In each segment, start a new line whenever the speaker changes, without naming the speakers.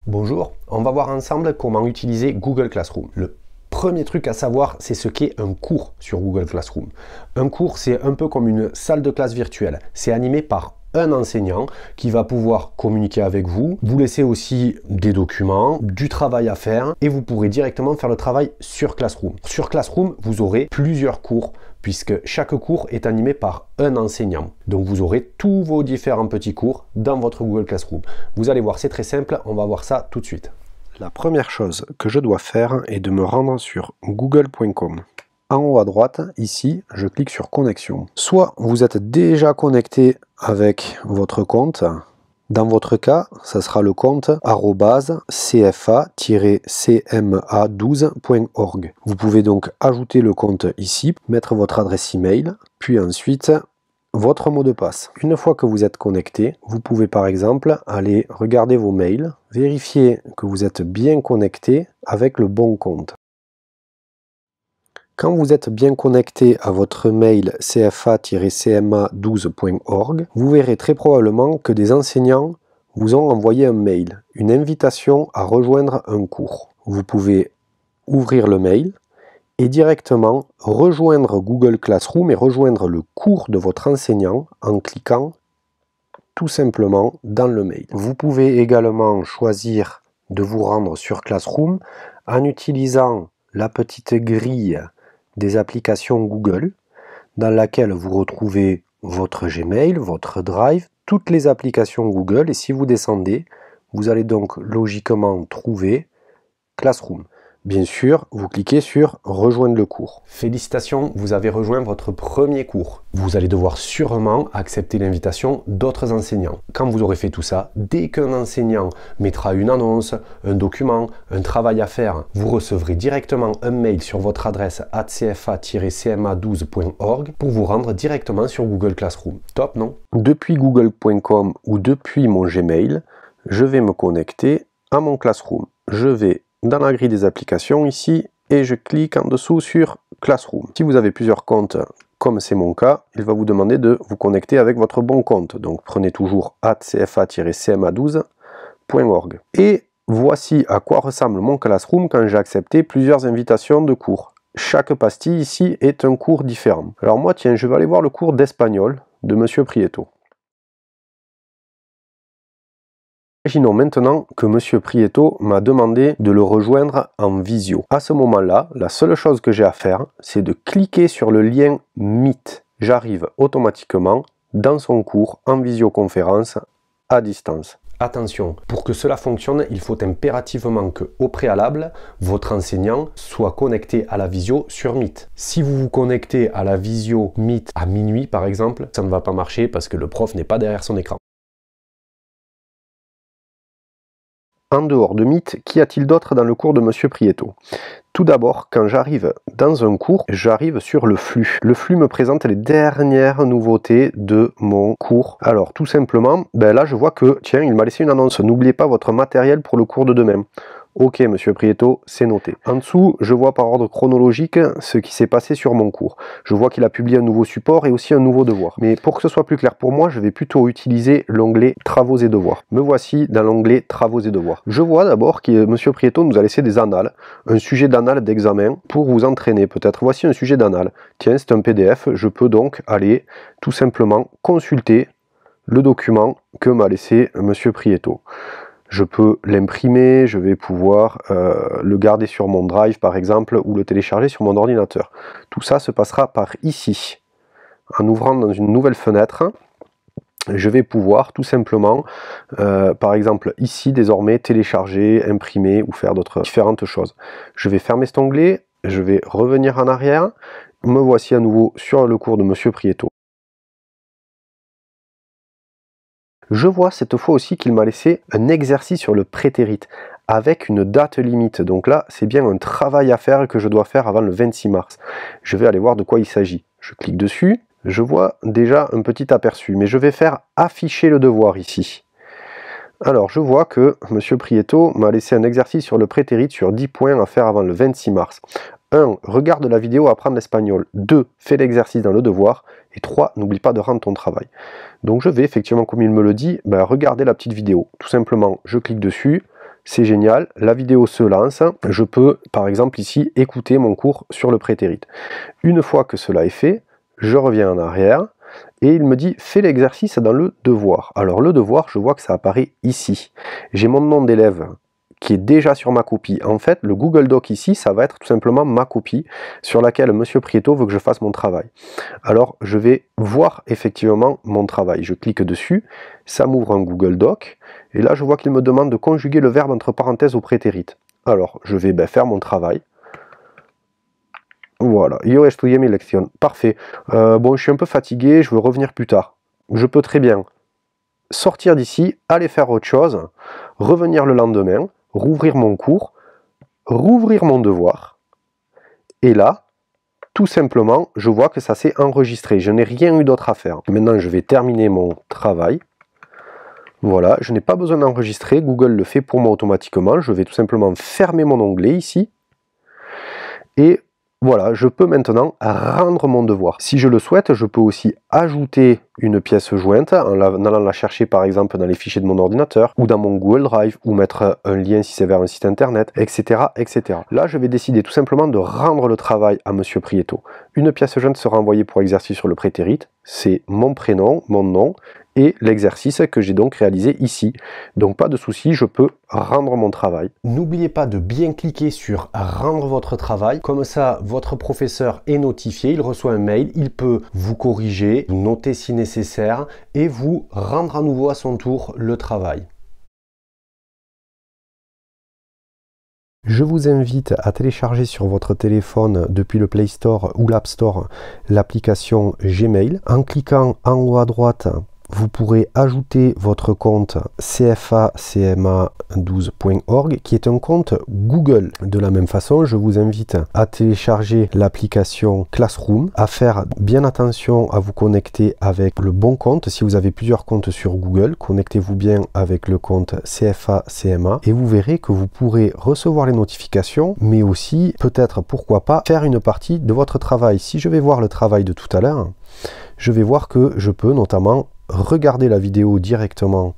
Bonjour, on va voir ensemble comment utiliser Google Classroom. Le premier truc à savoir, c'est ce qu'est un cours sur Google Classroom. Un cours, c'est un peu comme une salle de classe virtuelle. C'est animé par un enseignant qui va pouvoir communiquer avec vous, vous laisser aussi des documents, du travail à faire et vous pourrez directement faire le travail sur Classroom. Sur Classroom, vous aurez plusieurs cours puisque chaque cours est animé par un enseignant. Donc vous aurez tous vos différents petits cours dans votre Google Classroom. Vous allez voir, c'est très simple, on va voir ça tout de suite.
La première chose que je dois faire est de me rendre sur google.com. En haut à droite, ici, je clique sur connexion. Soit vous êtes déjà connecté avec votre compte. Dans votre cas, ça sera le compte @cfa-cma12.org. Vous pouvez donc ajouter le compte ici, mettre votre adresse email, puis ensuite votre mot de passe. Une fois que vous êtes connecté, vous pouvez par exemple aller regarder vos mails, vérifier que vous êtes bien connecté avec le bon compte. Quand vous êtes bien connecté à votre mail cfa-cma12.org, vous verrez très probablement que des enseignants vous ont envoyé un mail, une invitation à rejoindre un cours. Vous pouvez ouvrir le mail et directement rejoindre Google Classroom et rejoindre le cours de votre enseignant en cliquant tout simplement dans le mail. Vous pouvez également choisir de vous rendre sur Classroom en utilisant la petite grille des applications Google dans laquelle vous retrouvez votre Gmail, votre Drive, toutes les applications Google et si vous descendez, vous allez donc logiquement trouver Classroom. Bien sûr, vous cliquez sur rejoindre le cours.
Félicitations, vous avez rejoint votre premier cours. Vous allez devoir sûrement accepter l'invitation d'autres enseignants. Quand vous aurez fait tout ça, dès qu'un enseignant mettra une annonce, un document, un travail à faire, vous recevrez directement un mail sur votre adresse cfa-cma12.org pour vous rendre directement sur Google Classroom. Top, non?
Depuis google.com ou depuis mon Gmail, je vais me connecter à mon Classroom. Je vais dans la grille des applications ici et je clique en dessous sur Classroom. Si vous avez plusieurs comptes, comme c'est mon cas, il va vous demander de vous connecter avec votre bon compte. Donc prenez toujours @cfa-cma12.org. Et voici à quoi ressemble mon Classroom quand j'ai accepté plusieurs invitations de cours. Chaque pastille ici est un cours différent. Alors moi, tiens, je vais aller voir le cours d'espagnol de Monsieur Prieto. Imaginons maintenant que Monsieur Prieto m'a demandé de le rejoindre en visio. À ce moment-là, la seule chose que j'ai à faire, c'est de cliquer sur le lien Meet. J'arrive automatiquement dans son cours en visioconférence à distance.
Attention, pour que cela fonctionne, il faut impérativement qu'au préalable, votre enseignant soit connecté à la visio sur Meet. Si vous vous connectez à la visio Meet à minuit par exemple, ça ne va pas marcher parce que le prof n'est pas derrière son écran.
En dehors de Meet, qu'y a-t-il d'autre dans le cours de Monsieur Prieto? Tout d'abord, quand j'arrive dans un cours, j'arrive sur le flux. Le flux me présente les dernières nouveautés de mon cours. Alors, tout simplement, là, je vois que, tiens, il m'a laissé une annonce. N'oubliez pas votre matériel pour le cours de demain. Ok, Monsieur Prieto, c'est noté. En dessous, je vois par ordre chronologique ce qui s'est passé sur mon cours. Je vois qu'il a publié un nouveau support et aussi un nouveau devoir. Mais pour que ce soit plus clair pour moi, je vais plutôt utiliser l'onglet Travaux et devoirs. Me voici dans l'onglet Travaux et devoirs. Je vois d'abord que Monsieur Prieto nous a laissé des annales, un sujet d'annale d'examen pour vous entraîner peut-être. Voici un sujet d'annale. Tiens, c'est un PDF, je peux donc aller tout simplement consulter le document que m'a laissé Monsieur Prieto. Je peux l'imprimer, je vais pouvoir le garder sur mon Drive par exemple ou le télécharger sur mon ordinateur. Tout ça se passera par ici. En ouvrant dans une nouvelle fenêtre, je vais pouvoir tout simplement, par exemple ici désormais, télécharger, imprimer ou faire d'autres différentes choses. Je vais fermer cet onglet, je vais revenir en arrière, me voici à nouveau sur le cours de Monsieur Prieto. Je vois cette fois aussi qu'il m'a laissé un exercice sur le prétérit avec une date limite. Donc là, c'est bien un travail à faire que je dois faire avant le 26 mars. Je vais aller voir de quoi il s'agit. Je clique dessus, je vois déjà un petit aperçu, mais je vais faire afficher le devoir ici. Alors, je vois que Monsieur Prieto m'a laissé un exercice sur le prétérit sur 10 points à faire avant le 26 mars. 1. Regarde la vidéo Apprendre l'espagnol. 2. Fais l'exercice dans le devoir. Et 3. N'oublie pas de rendre ton travail. Donc je vais effectivement, comme il me le dit, regarder la petite vidéo. Tout simplement, je clique dessus. c'est génial, la vidéo se lance, je peux par exemple ici écouter mon cours sur le prétérit. Une fois que cela est fait, je reviens en arrière et il me dit fais l'exercice dans le devoir. Alors le devoir, je vois que ça apparaît ici. J'ai mon nom d'élève qui est déjà sur ma copie. En fait, le Google Doc ici, ça va être tout simplement ma copie sur laquelle Monsieur Prieto veut que je fasse mon travail. Alors, je vais voir effectivement mon travail. Je clique dessus, ça m'ouvre un Google Doc, et là, je vois qu'il me demande de conjuguer le verbe entre parenthèses au prétérit. Alors, je vais faire mon travail. Voilà, yo estudié mi lección. Parfait. Bon, je suis un peu fatigué, je veux revenir plus tard. Je peux très bien sortir d'ici, aller faire autre chose, revenir le lendemain, rouvrir mon cours, rouvrir mon devoir, et là, tout simplement, je vois que ça s'est enregistré. Je n'ai rien eu d'autre à faire. Maintenant, je vais terminer mon travail. Voilà, je n'ai pas besoin d'enregistrer. Google le fait pour moi automatiquement. Je vais tout simplement fermer mon onglet ici. Et voilà, je peux maintenant rendre mon devoir. Si je le souhaite, je peux aussi ajouter une pièce jointe en allant la chercher par exemple dans les fichiers de mon ordinateur ou dans mon Google Drive ou mettre un lien si c'est vers un site internet, etc., etc. Là, je vais décider tout simplement de rendre le travail à Monsieur Prieto. Une pièce jointe sera envoyée pour exercice sur le prétérit. C'est mon prénom, mon nom et l'exercice que j'ai donc réalisé ici. Donc pas de souci, je peux rendre mon travail.
N'oubliez pas de bien cliquer sur rendre votre travail, comme ça votre professeur est notifié, il reçoit un mail, il peut vous corriger, vous noter si nécessaire et vous rendre à nouveau à son tour le travail. Je vous invite à télécharger sur votre téléphone depuis le Play Store ou l'App Store l'application Gmail. En cliquant en haut à droite, vous pourrez ajouter votre compte cfacma12.org qui est un compte Google. De la même façon, je vous invite à télécharger l'application Classroom, à faire bien attention à vous connecter avec le bon compte. Si vous avez plusieurs comptes sur Google, connectez-vous bien avec le compte CFA-CMA et vous verrez que vous pourrez recevoir les notifications, mais aussi peut-être, pourquoi pas, faire une partie de votre travail. Si je vais voir le travail de tout à l'heure, je vais voir que je peux notamment regarder la vidéo directement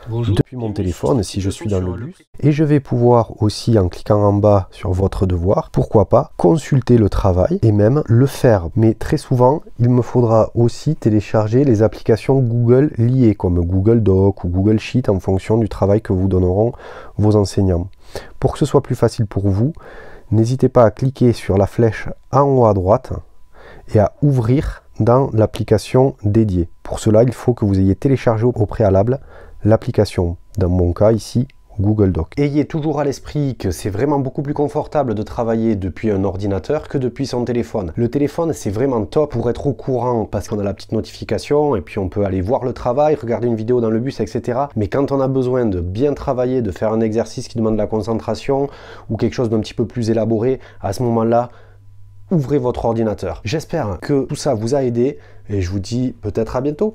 depuis mon téléphone si je suis dans le bus. Et je vais pouvoir aussi, en cliquant en bas sur votre devoir, pourquoi pas, consulter le travail et même le faire. Mais très souvent, il me faudra aussi télécharger les applications Google liées, comme Google Doc ou Google Sheet, en fonction du travail que vous donneront vos enseignants. Pour que ce soit plus facile pour vous, n'hésitez pas à cliquer sur la flèche en haut à droite et à ouvrir dans l'application dédiée. Pour cela, il faut que vous ayez téléchargé au préalable l'application, dans mon cas ici, Google Doc. Ayez toujours à l'esprit que c'est vraiment beaucoup plus confortable de travailler depuis un ordinateur que depuis son téléphone. Le téléphone, c'est vraiment top pour être au courant parce qu'on a la petite notification et puis on peut aller voir le travail, regarder une vidéo dans le bus, etc. Mais quand on a besoin de bien travailler, de faire un exercice qui demande de la concentration ou quelque chose d'un petit peu plus élaboré, à ce moment-là, ouvrez votre ordinateur. J'espère que tout ça vous a aidé et je vous dis peut-être à bientôt.